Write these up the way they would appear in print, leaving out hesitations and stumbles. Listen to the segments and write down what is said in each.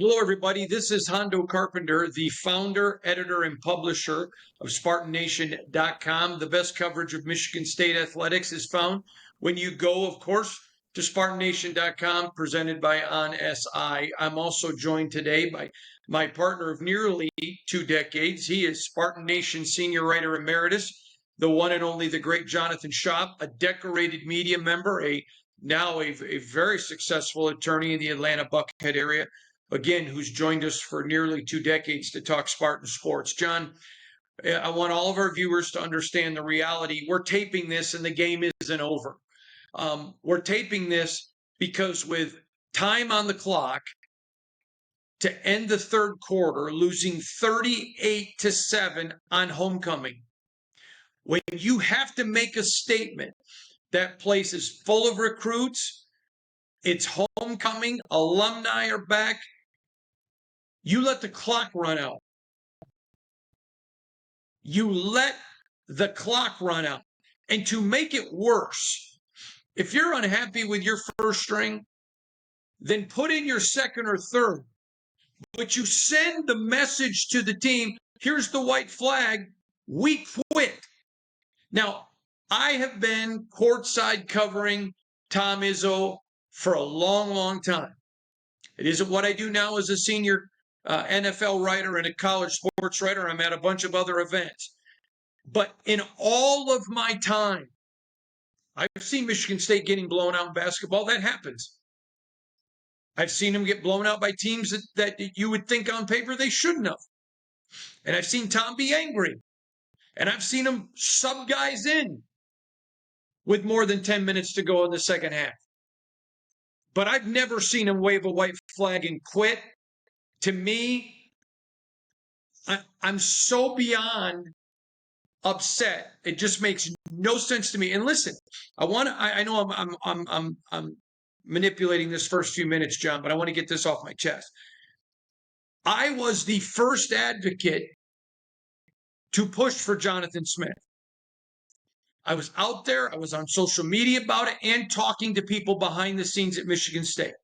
Hello, everybody. This is Hondo Carpenter, the founder, editor, and publisher of SpartanNation.com. The best coverage of Michigan State athletics is found when you go, of course, to SpartanNation.com, presented by On SI. I'm also joined today by my partner of nearly 2 decades. He is Spartan Nation senior writer emeritus, the one and only the great Jonathan Schopp, a decorated media member, now a very successful attorney in the Atlanta Buckhead area. Again, who's joined us for nearly 2 decades to talk Spartan sports. John, I want all of our viewers to understand the reality. We're taping this and the game isn't over. We're taping this because with time on the clock to end the third quarter, losing 38-7 on homecoming, when you have to make a statement, that place is full of recruits, it's homecoming, alumni are back, you let the clock run out. You let the clock run out. And to make it worse, if you're unhappy with your first string, then put in your second or third. But you send the message to the team, here's the white flag, we quit. Now, I have been courtside covering Tom Izzo for a long, long time. It isn't what I do now as a senior NFL writer and a college sports writer. I'm at a bunch of other events. But in all of my time, I've seen Michigan State getting blown out in basketball. That happens. I've seen them get blown out by teams that you would think on paper they shouldn't have. And I've seen Tom be angry. And I've seen him sub guys in with more than 10 minutes to go in the second half. But I've never seen him wave a white flag and quit. To me, I'm so beyond upset. It just makes no sense to me. And listen, I know I'm manipulating this first few minutes, John, but I want to get this off my chest. I was the first advocate to push for Jonathan Smith. I was out there, I was on social media about it, and talking to people behind the scenes at Michigan State.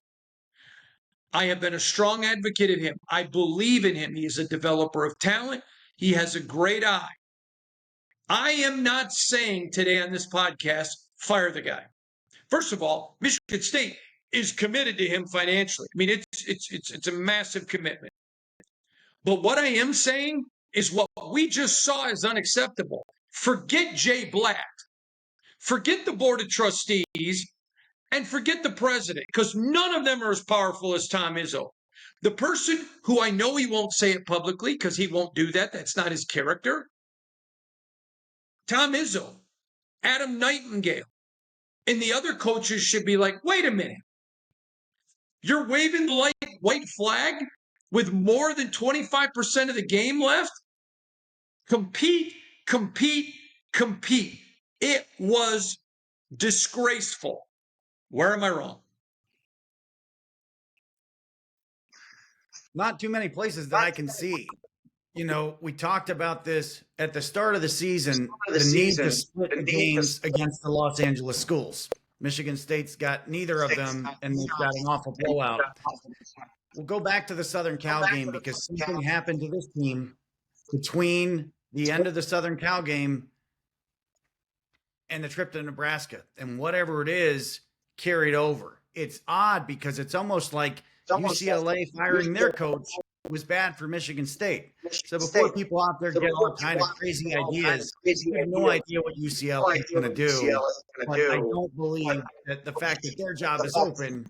I have been a strong advocate of him. I believe in him. He is a developer of talent. He has a great eye. I am not saying today on this podcast, fire the guy. First of all, Michigan State is committed to him financially. I mean, it's a massive commitment. But what I am saying is what we just saw is unacceptable. Forget Jay Blatt. Forget the board of trustees. And forget the president, because none of them are as powerful as Tom Izzo. The person who I know he won't say it publicly because he won't do that. That's not his character. Tom Izzo, Adam Nightingale, and the other coaches should be like, wait a minute. You're waving the white flag with more than 25% of the game left? Compete, compete, compete. It was disgraceful. Where am I wrong? Not too many places that I can see. You know, we talked about this at the start of the season, the need to split the games against the Los Angeles schools. Michigan State's got neither of them, and they've got an awful blowout. We'll go back to the Southern Cal game because something happened to this team between the end of the Southern Cal game and the trip to Nebraska. And whatever it is, carried over. It's odd because it's almost like UCLA firing their coach was bad for Michigan State. So before people out there get all kind of crazy ideas, I have no idea what UCLA is going to do. But I don't believe that the fact that their job is open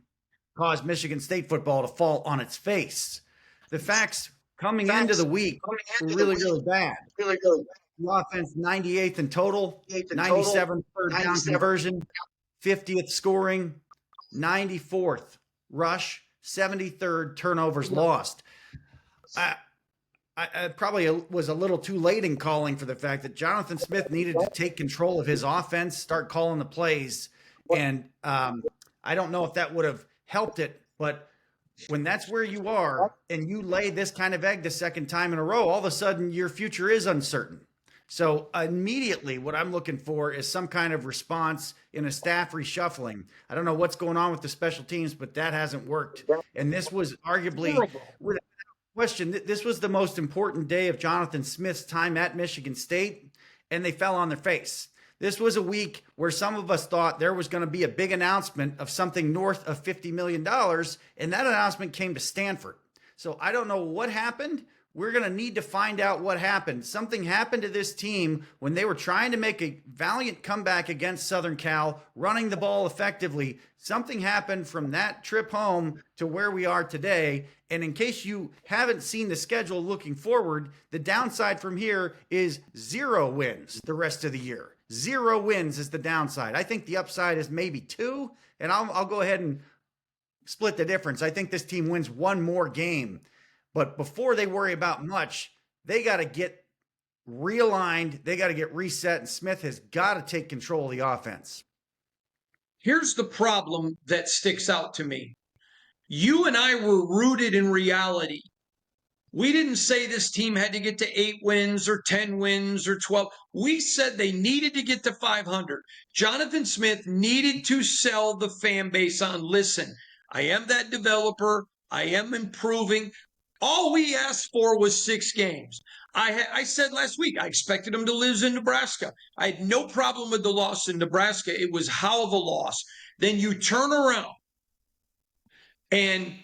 caused Michigan State football to fall on its face. The facts coming into the week were really, really bad. The offense 98th in total, 97th third down conversion, 50th scoring, 94th rush, 73rd turnovers lost. I probably was a little too late in calling for the fact that Jonathan Smith needed to take control of his offense, start calling the plays. And I don't know if that would have helped it, but when that's where you are and you lay this kind of egg the second time in a row, all of a sudden your future is uncertain. So immediately what I'm looking for is some kind of response in a staff reshuffling. I don't know what's going on with the special teams, but that hasn't worked. And this was arguably, without question, this was the most important day of Jonathan Smith's time at Michigan State, and they fell on their face. This was a week where some of us thought there was going to be a big announcement of something north of $50 million, and that announcement came to Stanford. So I don't know what happened. We're going to need to find out what happened. Something happened to this team when they were trying to make a valiant comeback against Southern Cal, running the ball effectively. Something happened from that trip home to where we are today. And in case you haven't seen the schedule looking forward, the downside from here is 0 wins the rest of the year. 0 wins is the downside. I think the upside is maybe 2, and I'll go ahead and split the difference. I think this team wins 1 more game. But before they worry about much, they got to get realigned. They got to get reset, and Smith has got to take control of the offense. Here's the problem that sticks out to me. You and I were rooted in reality. We didn't say this team had to get to 8 wins or 10 wins or 12. We said they needed to get to 500. Jonathan Smith needed to sell the fan base on, listen, I am that developer. I am improving. All we asked for was 6 games. I said last week, I expected them to lose in Nebraska. I had no problem with the loss in Nebraska. It was how of a loss. Then you turn around and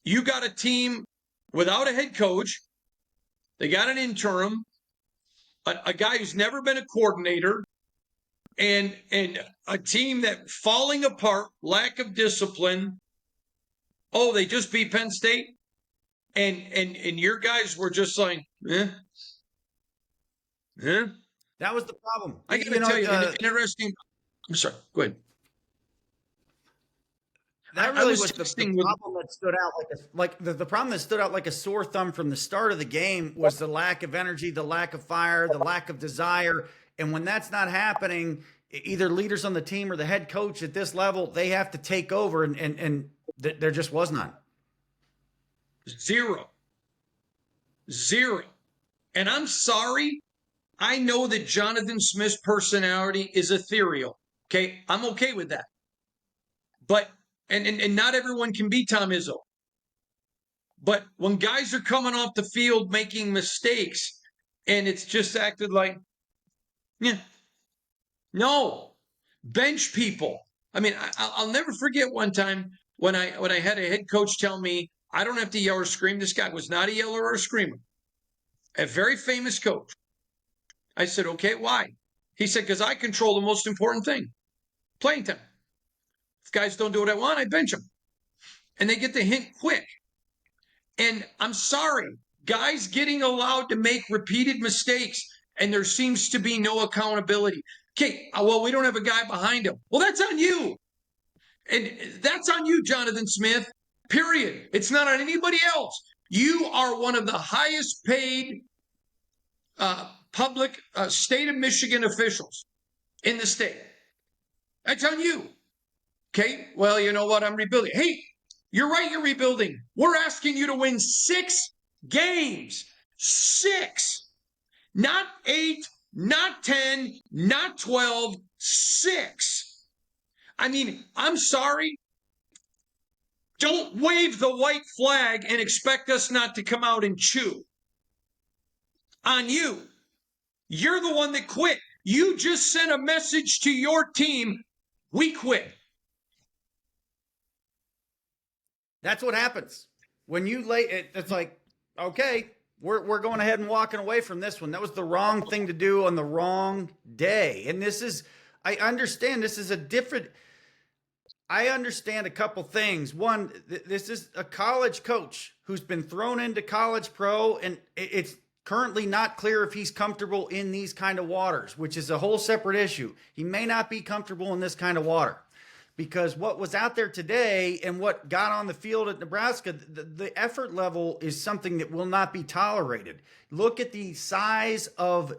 you got a team without a head coach. They got an interim, a guy who's never been a coordinator, and a team that falling apart, lack of discipline. Oh, they just beat Penn State. And your guys were just like, eh. That was the problem. I got to tell you, an interesting. I'm sorry. Go ahead. That really was the problem that stood out the problem that stood out like a sore thumb from the start of the game was the lack of energy, the lack of fire, the lack of desire. And when that's not happening, either leaders on the team or the head coach at this level, they have to take over, and there just was none. Zero. And I'm sorry. I know that Jonathan Smith's personality is ethereal. Okay. I'm okay with that. But, and not everyone can be Tom Izzo. But when guys are coming off the field making mistakes and it's just acted like, yeah, no, bench people. I mean, I'll never forget one time when I had a head coach tell me, I don't have to yell or scream. This guy was not a yeller or a screamer. A very famous coach. I said, okay, why? He said, because I control the most important thing, playing time. If guys don't do what I want, I bench them. And they get the hint quick. And I'm sorry, guys getting allowed to make repeated mistakes, and there seems to be no accountability. Okay, well, we don't have a guy behind him. Well, that's on you. And that's on you, Jonathan Smith. Period. It's not on anybody else. You are one of the highest paid public state of Michigan officials in the state. That's on you. Okay, well, you know what? I'm rebuilding. Hey, you're right, you're rebuilding. We're asking you to win 6 games. 6. Not 8, not 10, not 12, 6. I mean, I'm sorry. Don't wave the white flag and expect us not to come out and chew. On you. You're the one that quit. You just sent a message to your team. We quit. That's what happens. When you lay it, it's like, okay, we're going ahead and walking away from this one. That was the wrong thing to do on the wrong day. And this is, I understand this is a different, I understand a couple things. One, this is a college coach who's been thrown into college pro, and it's currently not clear if he's comfortable in these kind of waters, which is a whole separate issue. He may not be comfortable in this kind of water because what was out there today and what got on the field at Nebraska, the effort level is something that will not be tolerated. Look at the size of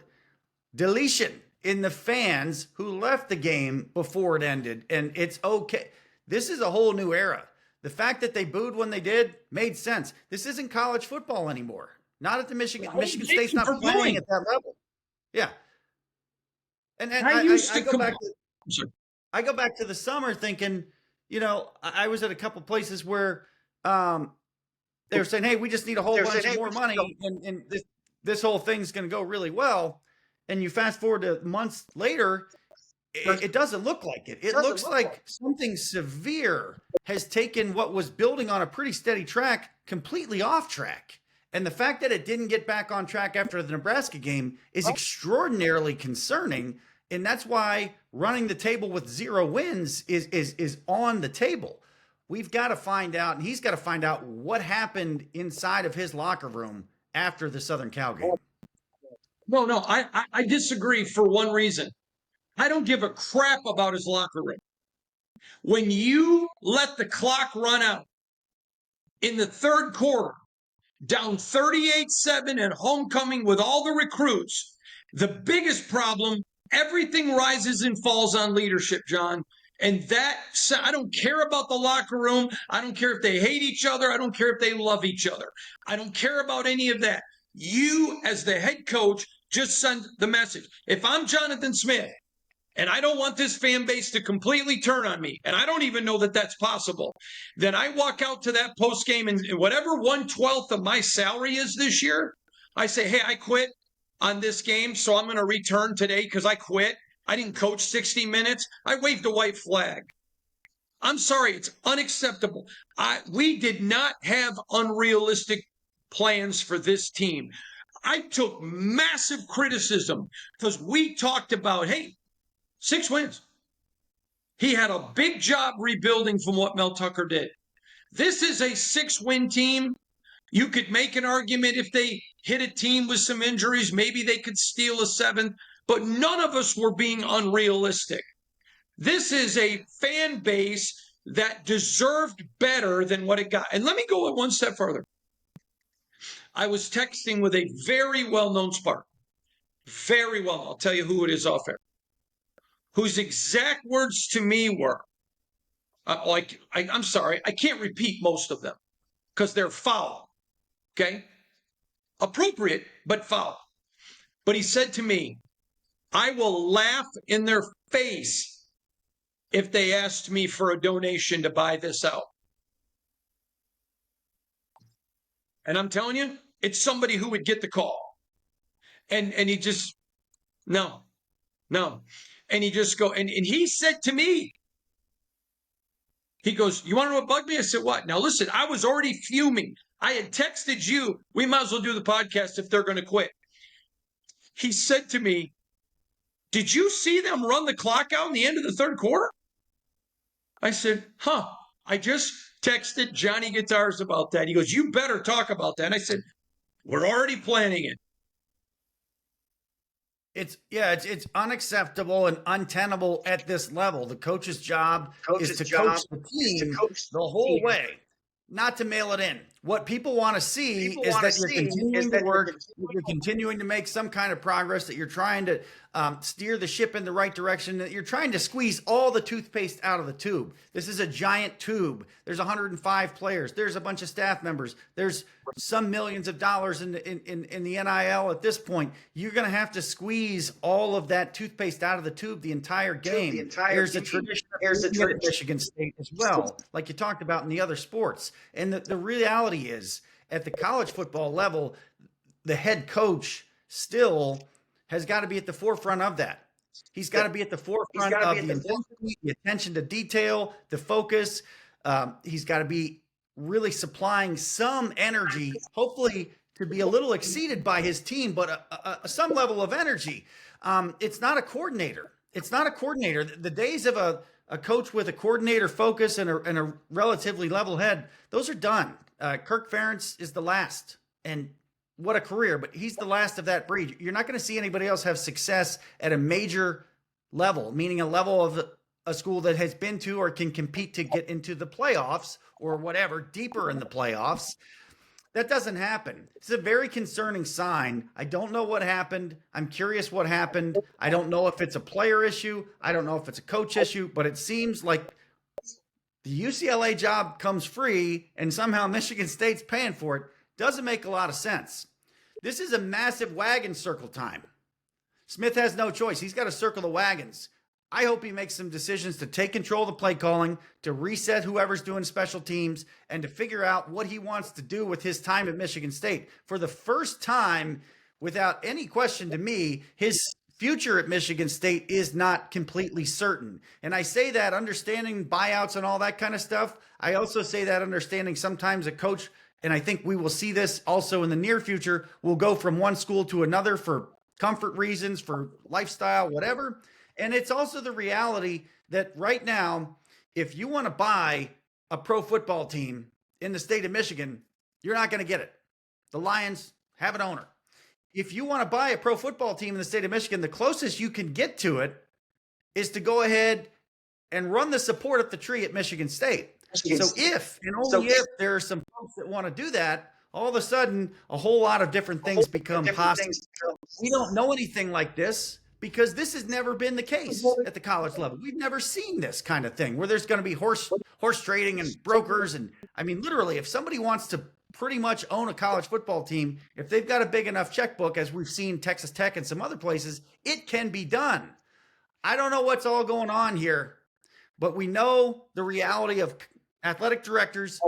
deletion in the fans who left the game before it ended, and it's okay. This is a whole new era. The fact that they booed when they did made sense. This isn't college football anymore. Not at the Michigan State's not playing at that level. Yeah, And I used I to go back come. to I go back to the summer thinking, I was at a couple places where they were saying, "Hey, we just need a whole bunch of more money, and this whole thing's going to go really well." And you fast forward to months later, it doesn't look like it. It looks like something severe has taken what was building on a pretty steady track completely off track. And the fact that it didn't get back on track after the Nebraska game is extraordinarily concerning. And that's why running the table with 0 wins is on the table. We've got to find out, and he's got to find out what happened inside of his locker room after the Southern Cal game. No, I disagree for one reason. I don't give a crap about his locker room. When you let the clock run out in the third quarter, down 38-7 and homecoming with all the recruits, the biggest problem, everything rises and falls on leadership, John. And that, I don't care about the locker room. I don't care if they hate each other. I don't care if they love each other. I don't care about any of that. You, as the head coach, just send the message. If I'm Jonathan Smith, and I don't want this fan base to completely turn on me, and I don't even know that that's possible, then I walk out to that post game and whatever 1/12 of my salary is this year, I say, hey, I quit on this game, so I'm going to return today because I quit. I didn't coach 60 minutes. I waved a white flag. I'm sorry, it's unacceptable. We did not have unrealistic plans for this team. I took massive criticism because we talked about, hey, 6 wins. He had a big job rebuilding from what Mel Tucker did. This is a 6-win team. You could make an argument if they hit a team with some injuries, maybe they could steal a 7th, but none of us were being unrealistic. This is a fan base that deserved better than what it got. And let me go one step further. I was texting with a very well-known Spartan. Very well. I'll tell you who it is off air. Whose exact words to me were, I'm sorry, I can't repeat most of them because they're foul, okay? Appropriate, but foul. But he said to me, I will laugh in their face if they asked me for a donation to buy this out. And I'm telling you, it's somebody who would get the call. And he just, no. And he just go, and he said to me, he goes, you want to know what bugged me? I said, what? Now listen, I was already fuming. I had texted you, we might as well do the podcast if they're going to quit. He said to me, did you see them run the clock out in the end of the third quarter? I said, I just texted Johnny Guitars about that. He goes, you better talk about that. And I said, we're already planning it. It's unacceptable and untenable at this level. The coach's job is to coach the team the whole way, not to mail it in. What people want to see is that you're continuing to work, you're continuing to make some kind of progress, that you're trying to steer the ship in the right direction, that you're trying to squeeze all the toothpaste out of the tube. This is a giant tube. There's 105 players. There's a bunch of staff members. There's some millions of dollars in the NIL at this point. You're going to have to squeeze all of that toothpaste out of the tube the entire game. There's a tradition at Michigan State as well, like you talked about in the other sports. And the reality is, at the college football level, the head coach still has got to be at the forefront of that. He's got to be at the forefront of the intensity, the attention to detail, the focus. He's got to be really supplying some energy, hopefully to be a little exceeded by his team, but some level of energy. It's not a coordinator. The days of a coach with a coordinator focus and a relatively level head, those are done. Kirk Ferentz is the last, and what a career, but he's the last of that breed. You're not going to see anybody else have success at a major level, meaning a level of a school that has been to or can compete to get into the playoffs or whatever, deeper in the playoffs. That doesn't happen. It's a very concerning sign. I don't know what happened. I'm curious what happened. I don't know if it's a player issue. I don't know if it's a coach issue, but it seems like the UCLA job comes free and somehow Michigan State's paying for it. Doesn't make a lot of sense. This is a massive wagon circle time. Smith has no choice. He's got to circle the wagons. I hope he makes some decisions to take control of the play calling, to reset whoever's doing special teams, and to figure out what he wants to do with his time at Michigan State. For the first time, without any question to me, his future at Michigan State is not completely certain. And I say that understanding buyouts and all that kind of stuff. I also say that understanding sometimes a coach, and I think we will see this also in the near future, will go from one school to another for comfort reasons, for lifestyle, whatever. And it's also the reality that right now, if you want to buy a pro football team in the state of Michigan, you're not going to get it. The Lions have an owner. If you want to buy a pro football team in the state of Michigan, the closest you can get to it is to go ahead and run the support up the tree at Michigan State. So if, and only if there are some folks that want to do that, all of a sudden, a whole lot of different things become possible. We don't know anything like this because this has never been the case at the college level. We've never seen this kind of thing where there's going to be horse trading and brokers. And I mean, literally, if somebody wants to pretty much own a college football team, if they've got a big enough checkbook, as we've seen Texas Tech and some other places, it can be done. I don't know what's all going on here, but we know the reality of athletic directors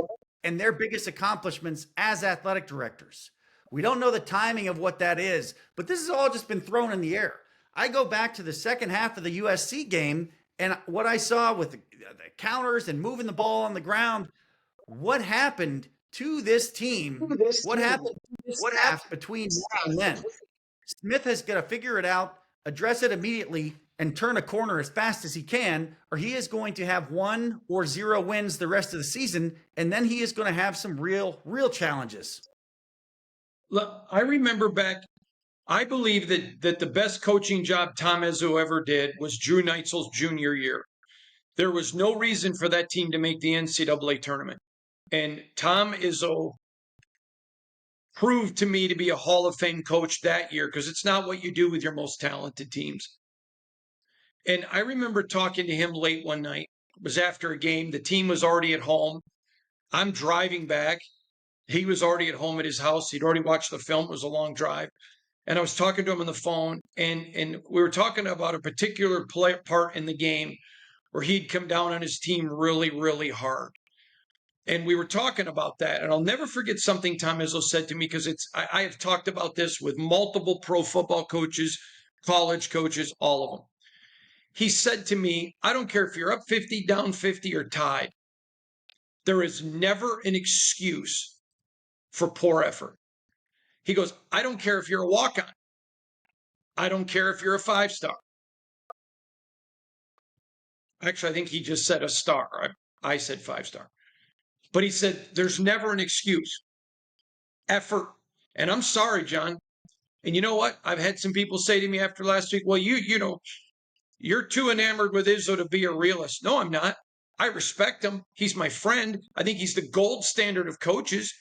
and their biggest accomplishments as athletic directors. We don't know the timing of what that is, but this has all just been thrown in the air. I go back to the second half of the USC game and what I saw with the counters and moving the ball on the ground. What happened to this team? What happened to this staff between now and then? Smith has got to figure it out, address it immediately, and turn a corner as fast as he can, or he is going to have 1 or 0 wins the rest of the season, and then he is going to have some real challenges. Look, I remember back, I believe that the best coaching job Tom Izzo ever did was Drew Neitzel's junior year. There was no reason for that team to make the NCAA tournament. And Tom Izzo proved to me to be a Hall of Fame coach that year because it's not what you do with your most talented teams. And I remember talking to him late one night. It was after a game. The team was already at home. I'm driving back. He was already at home at his house. He'd already watched the film. It was a long drive. And I was talking to him on the phone, and we were talking about a particular part in the game where he'd come down on his team really, really hard. And we were talking about that. And I'll never forget something Tom Izzo said to me because I have talked about this with multiple pro football coaches, college coaches, all of them. He said to me, I don't care if you're up 50, down 50, or tied. There is never an excuse for poor effort. He goes, I don't care if you're a walk-on. I don't care if you're a 5-star. Actually, I think he just said a star. I said 5-star. But he said, there's never an excuse. Effort. And I'm sorry, John. And you know what? I've had some people say to me after last week, well, you know, you're too enamored with Izzo to be a realist. No, I'm not. I respect him. He's my friend. I think he's the gold standard of coaches.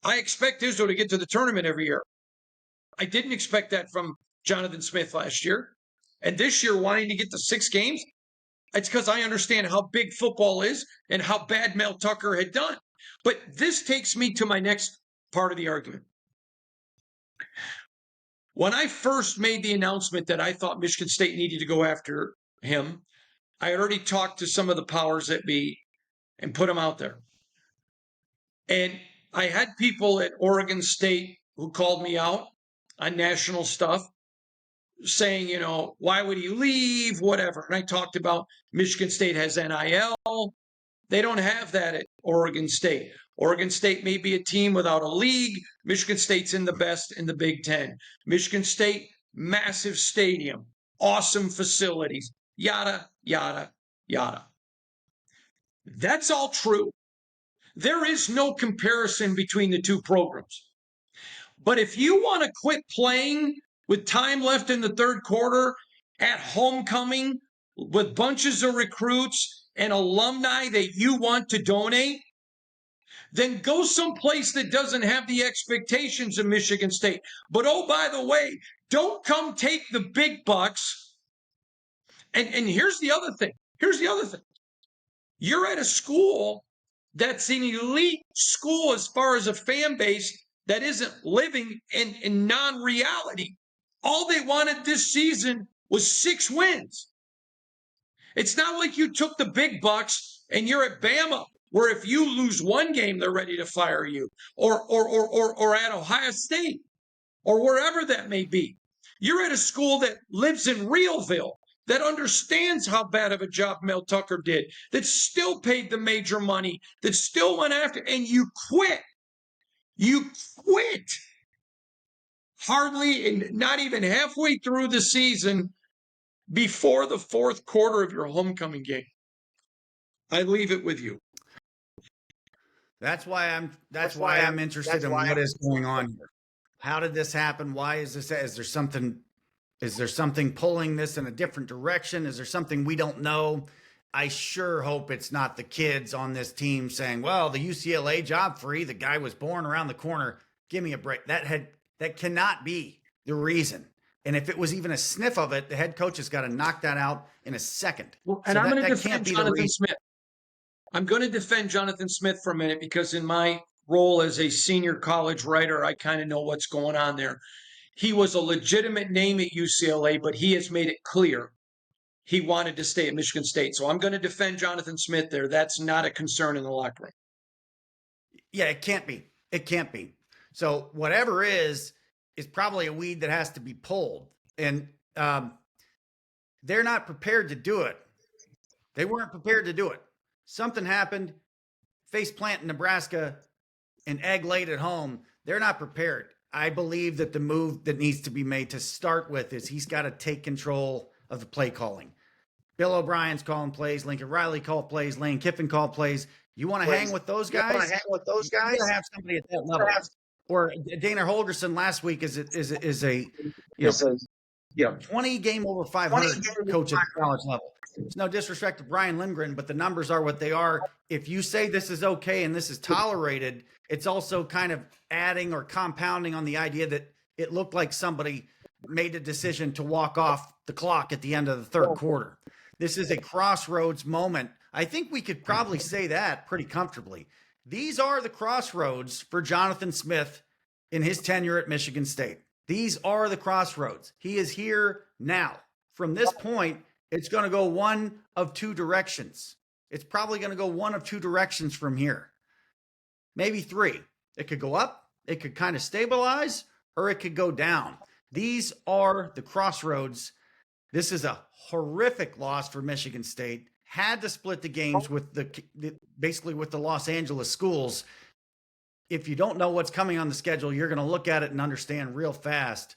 I expect Izzo to get to the tournament every year. I didn't expect that from Jonathan Smith last year. And this year, wanting to get to 6 games, it's because I understand how big football is and how bad Mel Tucker had done. But this takes me to my next part of the argument. When I first made the announcement that I thought Michigan State needed to go after him, I had already talked to some of the powers that be and put them out there. And I had people at Oregon State who called me out on national stuff saying, you know, why would he leave, whatever. And I talked about Michigan State has NIL. They don't have that at Oregon State. Oregon State may be a team without a league. Michigan State's in the best in the Big Ten. Michigan State, massive stadium, awesome facilities, yada, yada, yada. That's all true. There is no comparison between the two programs. But if you want to quit playing with time left in the third quarter at homecoming with bunches of recruits and alumni that you want to donate, then go someplace that doesn't have the expectations of Michigan State. But oh, by the way, don't come take the big bucks. And here's the other thing. You're at a school that's an elite school as far as a fan base that isn't living in non-reality. All they wanted this season was 6 wins. It's not like you took the big bucks and you're at Bama, where if you lose one game, they're ready to fire you, or at Ohio State, or wherever that may be. You're at a school that lives in Realville, that understands how bad of a job Mel Tucker did, that still paid the major money, that still went after, and you quit. You quit. Hardly, and not even halfway through the season, before the fourth quarter of your homecoming game. I leave it with you. That's why I'm interested in what is going on here. How did this happen? Why is this? Is there something pulling this in a different direction? Is there something we don't know? I sure hope it's not the kids on this team saying, well, the UCLA job free, the guy was born around the corner. Give me a break. That cannot be the reason. And if it was even a sniff of it, the head coach has got to knock that out in a second. Well, and I'm going to defend Jonathan Smith. I'm going to defend Jonathan Smith for a minute, because in my role as a senior college writer, I kind of know what's going on there. He was a legitimate name at UCLA, but he has made it clear he wanted to stay at Michigan State. So I'm going to defend Jonathan Smith there. That's not a concern in the locker room. Yeah, it can't be. It can't be. So whatever is probably a weed that has to be pulled. And they're not prepared to do it. They weren't prepared to do it. Something happened, face plant in Nebraska, and egg laid at home. They're not prepared. I believe that the move that needs to be made to start with is he's got to take control of the play calling. Bill O'Brien's calling plays. Lincoln Riley called plays. Lane Kiffin called plays. You want to hang with those guys? You got to have somebody at that level. Or Dana Holgerson last week is a 20 game over 500 coach at the college level. It's no disrespect to Brian Lindgren, but the numbers are what they are. If you say this is okay and this is tolerated, it's also kind of adding or compounding on the idea that it looked like somebody made a decision to walk off the clock at the end of the third quarter. This is a crossroads moment. I think we could probably say that pretty comfortably. These are the crossroads for Jonathan Smith in his tenure at Michigan State. These are the crossroads. He is here now. From this point, it's going to go one of two directions. It's probably going to go one of two directions from here. Maybe three. It could go up, it could kind of stabilize, or it could go down. These are the crossroads. This is a horrific loss for Michigan State. Had to split the games with basically with the Los Angeles schools. If you don't know what's coming on the schedule, you're going to look at it and understand real fast.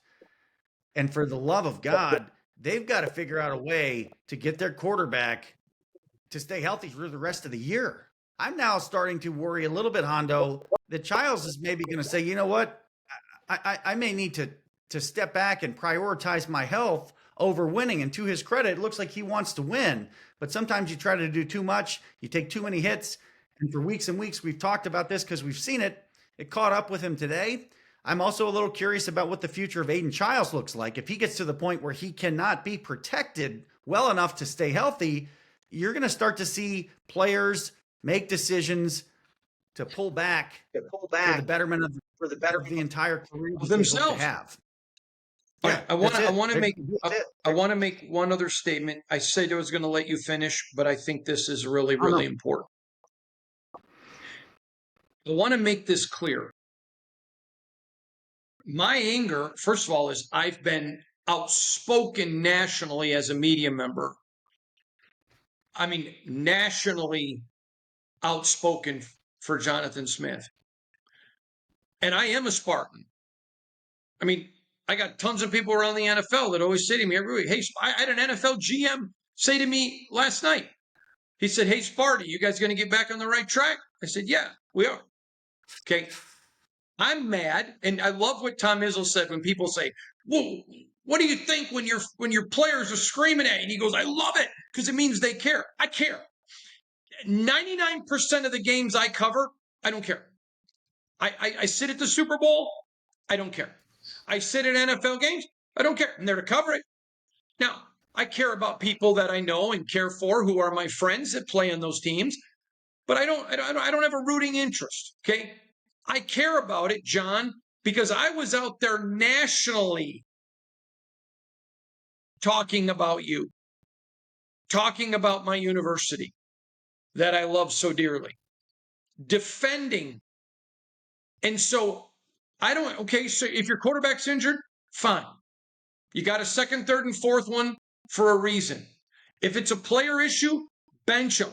And for the love of God, they've got to figure out a way to get their quarterback to stay healthy through the rest of the year. I'm now starting to worry a little bit, Hondo, that Childs is maybe going to say, you know what, I may need to step back and prioritize my health over winning. And to his credit, it looks like he wants to win. But sometimes you try to do too much, you take too many hits. And for weeks and weeks, we've talked about this because we've seen it. It caught up with him today. I'm also a little curious about what the future of Aiden Childs looks like. If he gets to the point where he cannot be protected well enough to stay healthy, you're going to start to see players make decisions to pull back for the betterment of the entire career themselves. Yeah, I want to make one other statement. I said I was going to let you finish, but I think this is really, really important. I want to make this clear. My anger, first of all, is I've been outspoken nationally as a media member. I mean, nationally outspoken for Jonathan Smith. And I am a Spartan. I mean, I got tons of people around the NFL that always say to me every week, hey, I had an NFL GM say to me last night. He said, hey, Sparty, you guys going to get back on the right track? I said, yeah, we are. Okay. I'm mad, and I love what Tom Izzo said when people say, well, what do you think when your players are screaming at you? And he goes, I love it because it means they care. I care. 99% of the games I cover, I don't care. I sit at the Super Bowl, I don't care. I sit at NFL games, I don't care. I'm there to cover it. Now, I care about people that I know and care for who are my friends that play on those teams, but I don't have a rooting interest, okay? I care about it, John, because I was out there nationally talking about you, talking about my university that I love so dearly, defending. And so so if your quarterback's injured, fine. You got a second, third, and fourth one for a reason. If it's a player issue, bench him.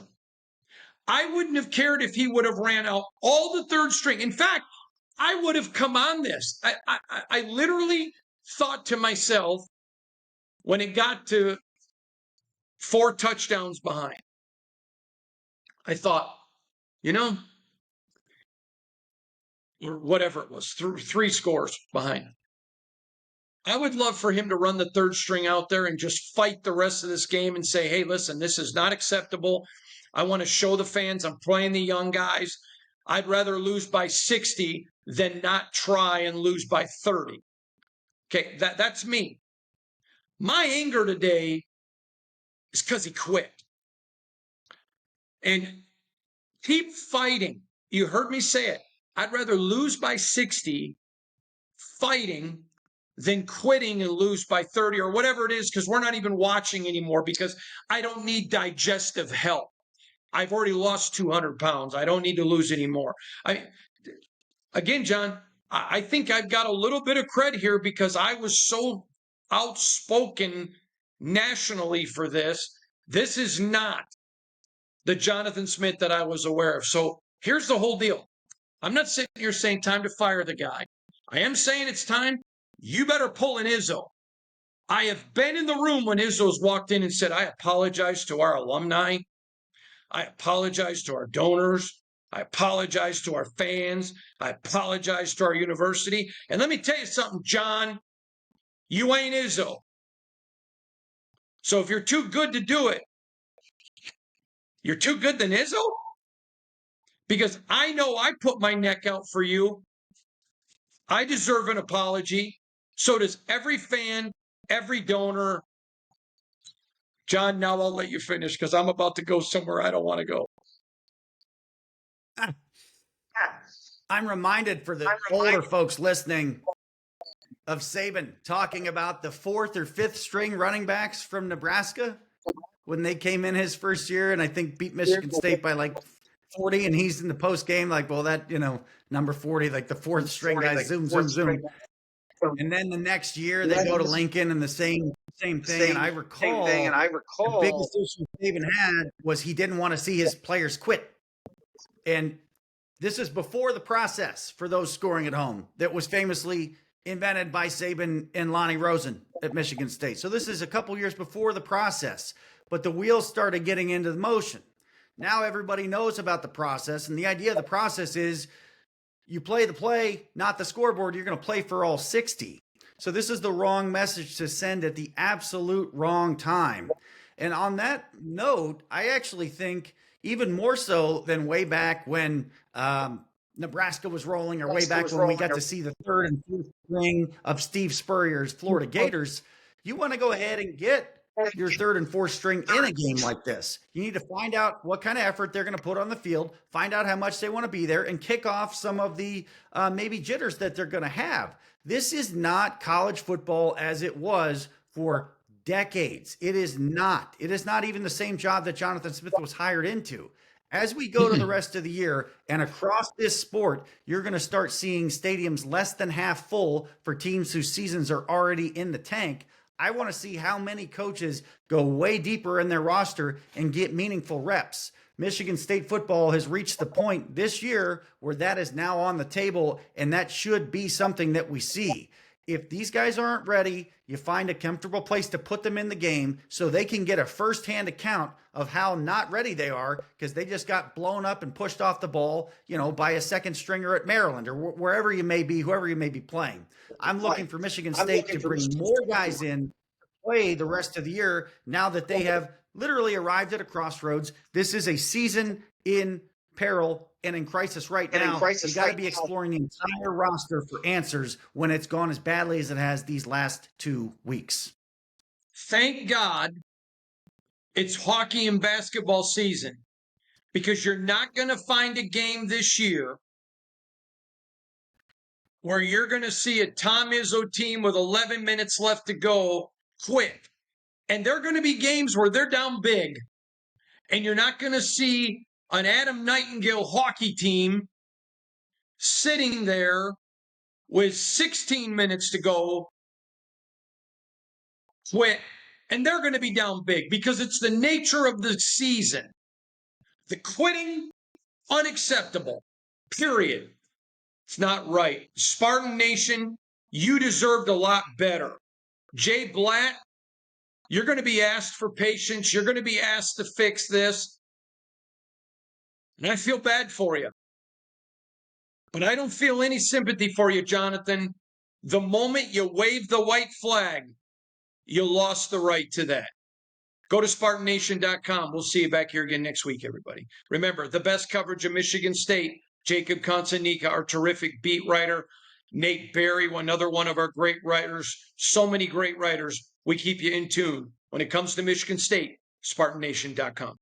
I wouldn't have cared if he would have ran out all the third string. In fact, I would have come on this. I literally thought to myself when it got to 4 touchdowns behind, I thought, or whatever it was, 3 scores behind. I would love for him to run the third string out there and just fight the rest of this game and say, hey, listen, this is not acceptable. I want to show the fans I'm playing the young guys. I'd rather lose by 60 than not try and lose by 30. Okay, that's me. My anger today is because he quit. And keep fighting. You heard me say it. I'd rather lose by 60 fighting than quitting and lose by 30 or whatever it is, because we're not even watching anymore because I don't need digestive help. I've already lost 200 pounds. I don't need to lose any more. Again, John, I think I've got a little bit of credit here because I was so outspoken nationally for this. This is not the Jonathan Smith that I was aware of. So here's the whole deal. I'm not sitting here saying time to fire the guy. I am saying it's time. You better pull an Izzo. I have been in the room when Izzo's walked in and said, I apologize to our alumni. I apologize to our donors. I apologize to our fans. I apologize to our university. And let me tell you something, John. You ain't Izzo. So if you're too good to do it, you're too good than Izzo? Because I know I put my neck out for you. I deserve an apology. So does every fan, every donor. John, now I'll let you finish because I'm about to go somewhere I don't want to go. I'm reminded for the older folks listening of Saban talking about the 4th or 5th string running backs from Nebraska when they came in his first year and I think beat Michigan State by like 40, and he's in the post game like, well, that, number 40, like the 4th string guy, zoom. And then the next year they go to Lincoln and the same thing. And I recall the biggest issue Saban had was he didn't want to see his players quit. And this is before the process for those scoring at home that was famously invented by Saban and Lonnie Rosen at Michigan State. So this is a couple years before the process, but the wheels started getting into the motion. Now everybody knows about the process, and the idea of the process is you play the play, not the scoreboard. You're going to play for all 60. So this is the wrong message to send at the absolute wrong time. And on that note, I actually think even more so than way back when Nebraska was rolling, or way back when we got to see the 3rd and 4th string of Steve Spurrier's Florida Gators, you want to go ahead and get your 3rd and 4th string in a game like this. You need to find out what kind of effort they're going to put on the field, find out how much they want to be there, and kick off some of the maybe jitters that they're going to have. This is not college football as it was for decades. It is not. It is not even the same job that Jonathan Smith was hired into. As we go to the rest of the year and across this sport, you're going to start seeing stadiums less than half full for teams whose seasons are already in the tank. I want to see how many coaches go way deeper in their roster and get meaningful reps. Michigan State football has reached the point this year where that is now on the table, and that should be something that we see. If these guys aren't ready, you find a comfortable place to put them in the game so they can get a firsthand account of how not ready they are because they just got blown up and pushed off the ball, by a second stringer at Maryland or wherever you may be, whoever you may be playing. I'm looking for Michigan State to bring more guys in to play the rest of the year now that they have literally arrived at a crossroads. This is a season in peril and in crisis right now. You got to be exploring the entire roster for answers when it's gone as badly as it has these last 2 weeks. Thank God it's hockey and basketball season, because you're not going to find a game this year where you're going to see a Tom Izzo team with 11 minutes left to go quit And there are going to be games where they're down big, and you're not going to see an Adam Nightingale hockey team sitting there with 16 minutes to go, quit, and they're going to be down big because it's the nature of the season. The quitting, unacceptable, period. It's not right. Spartan Nation, you deserved a lot better. Jay Blatt, you're going to be asked for patience. You're going to be asked to fix this. And I feel bad for you. But I don't feel any sympathy for you, Jonathan. The moment you waved the white flag, you lost the right to that. Go to SpartanNation.com. We'll see you back here again next week, everybody. Remember, the best coverage of Michigan State. Jacob Consanika, our terrific beat writer. Nate Berry, another one of our great writers. So many great writers. We keep you in tune. When it comes to Michigan State, SpartanNation.com.